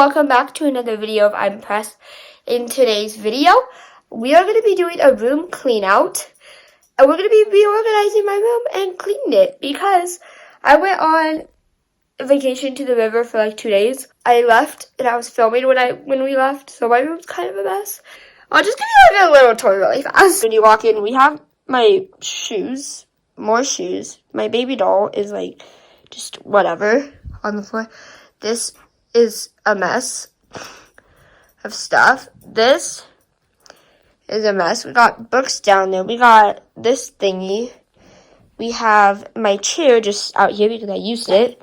welcome back to another video of I'm Press. In today's video, we are going to be doing a room clean out. And we're going to be reorganizing my room and cleaning it because I went on vacation to the river for like 2 days. I left and I was filming when we left, so my room's kind of a mess. I'll just give you like a little tour really fast. When you walk in, we have my shoes, more shoes. My baby doll is like just whatever on the floor. This is a mess of stuff. This is a mess. We got books down there. We got this thingy. We have my chair just out here because I used it.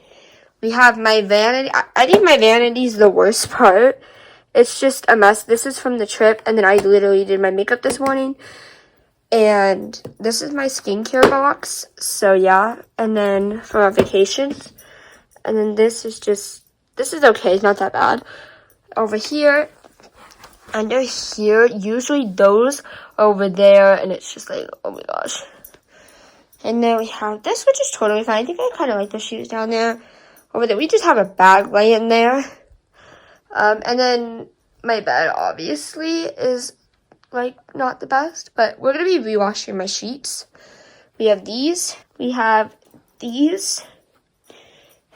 We have my vanity. I think my vanity is the worst part. It's just a mess. This is from the trip, and then I literally did my makeup this morning. And this is my skincare box. So yeah, and then from our vacations. And then this is okay. It's not that bad. Over here, under here, usually those are over there, and it's just like, oh my gosh. And then we have this, which is totally fine. I think I kind of like the shoes down there. Over there, we just have a bag laying there. And then my bed, obviously, is, like, not the best. But we're going to be rewashing my sheets. We have these. We have these.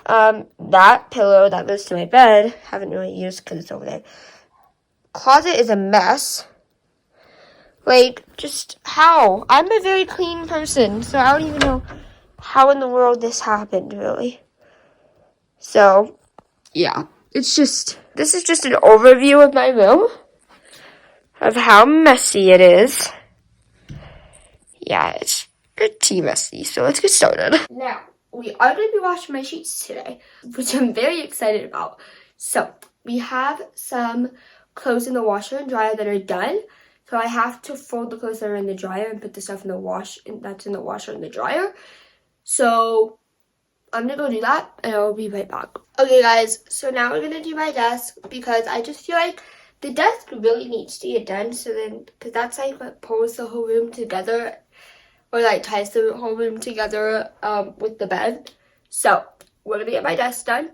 That pillow that goes to my bed, haven't really used because it's over there. Closet is a mess. Like, just how? I'm a very clean person, so I don't even know how in the world this happened, really. So, yeah. This is just an overview of my room, of how messy it is. Yeah, it's pretty messy, so let's get started. Now, we are going to be washing my sheets today, which I'm very excited about. So, we have some clothes in the washer and dryer that are done. So, I have to fold the clothes that are in the dryer and put the stuff in the that's in the washer in the dryer. So, I'm going to go do that, and I'll be right back. Okay, guys, so now we're going to do my desk because I just feel like the desk really needs to get done. So then, because that's like what pulls the whole room together, or like ties the whole room together with the bed. So we're gonna get my desk done.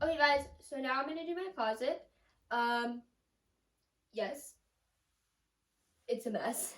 Okay, guys, so now I'm gonna do my closet. Yes, it's a mess.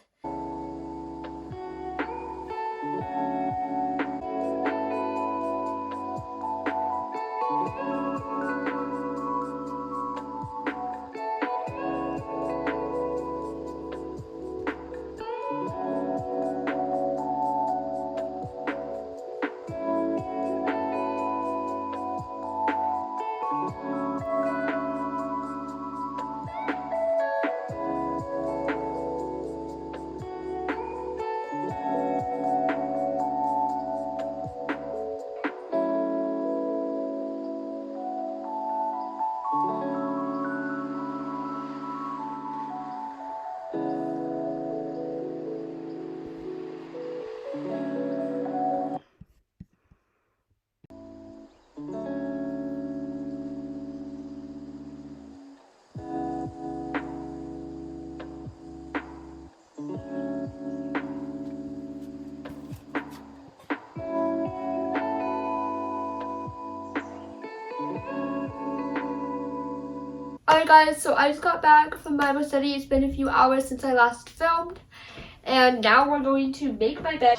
Alright guys, so I just got back from Bible study. It's been a few hours since I last filmed. And now we're going to make my bed.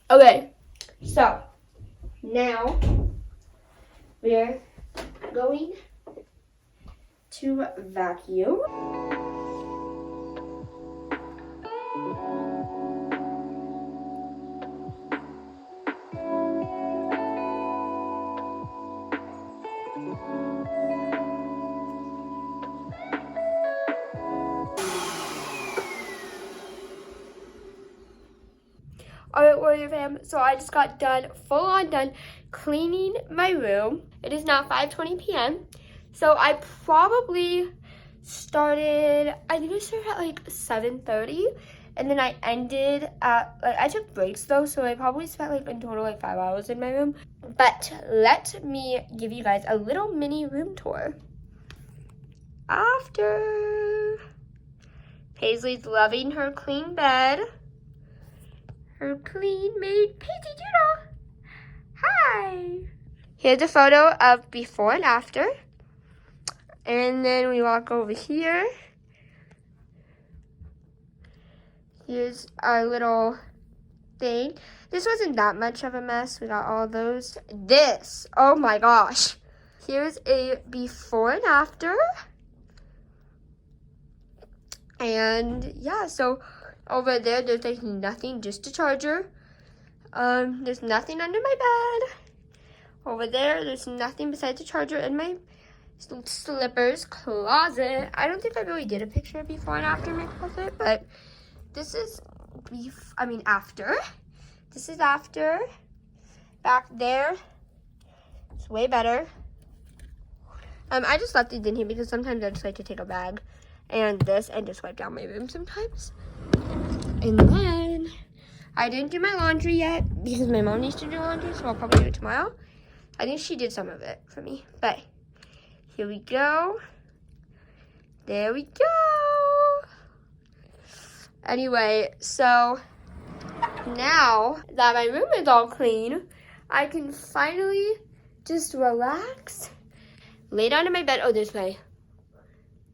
Okay, so now we're going to vacuum. Alright, Warrior Fam, so I just got done, full on done, cleaning my room. It is now 5:20 p.m. So I probably started, I think I started at like 7:30. And then I ended at, like, I took breaks though, so I probably spent like in total like 5 hours in my room. But let me give you guys a little mini room tour. After Paisley's loving her clean bed. Her clean made painty doodle. Hi. Here's a photo of before and after. And then we walk over here. Here's our little thing. This wasn't that much of a mess. We got all those. This, oh my gosh. Here's a before and after. And yeah, so over there, there's like nothing, just a charger. There's nothing under my bed. Over there, there's nothing besides a charger in my slippers closet. I don't think I really did a picture before and after my closet, but this is after. This is after. Back there, it's way better. I just left these in here because sometimes I just like to take a bag and this and just wipe down my room sometimes. And then I didn't do my laundry yet because my mom needs to do laundry, so I'll probably do it tomorrow. I think she did some of it for me, but here we go. There we go. Anyway, so now that my room is all clean, I can finally just relax, lay down in my bed. Oh, there's my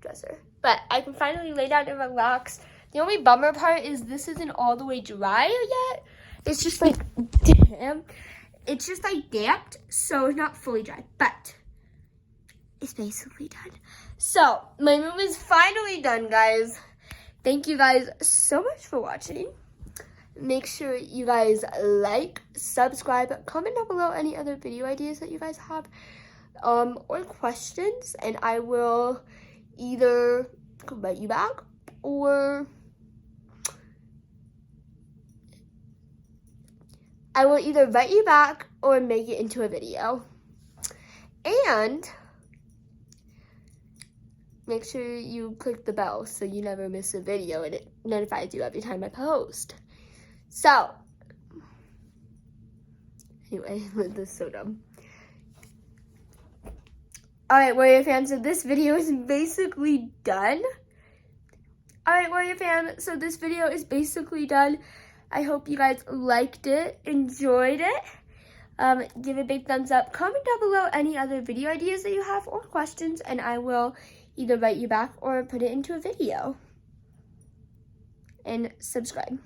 dresser. But I can finally lay down and relax. The only bummer part is this isn't all the way dry yet. It's just like damp. It's just like damped, so it's not fully dry, but it's basically done. So my room is finally done, guys. Thank you guys so much for watching. Make sure you guys like, subscribe, comment down below any other video ideas that you guys have, or questions, and I will either write you back or make it into a video. And make sure you click the bell so you never miss a video and it notifies you every time I post. So, anyway, this is so dumb. Alright, Warrior fans, so this video is basically done. Alright, Warrior fam, so this video is basically done. I hope you guys liked it, enjoyed it. Give a big thumbs up. Comment down below any other video ideas that you have or questions, and I will either write you back or put it into a video. And subscribe.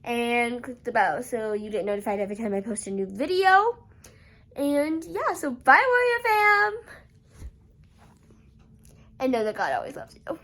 And click the bell so you get notified every time I post a new video. And yeah, so bye, Warrior fam! And know that God always loves you.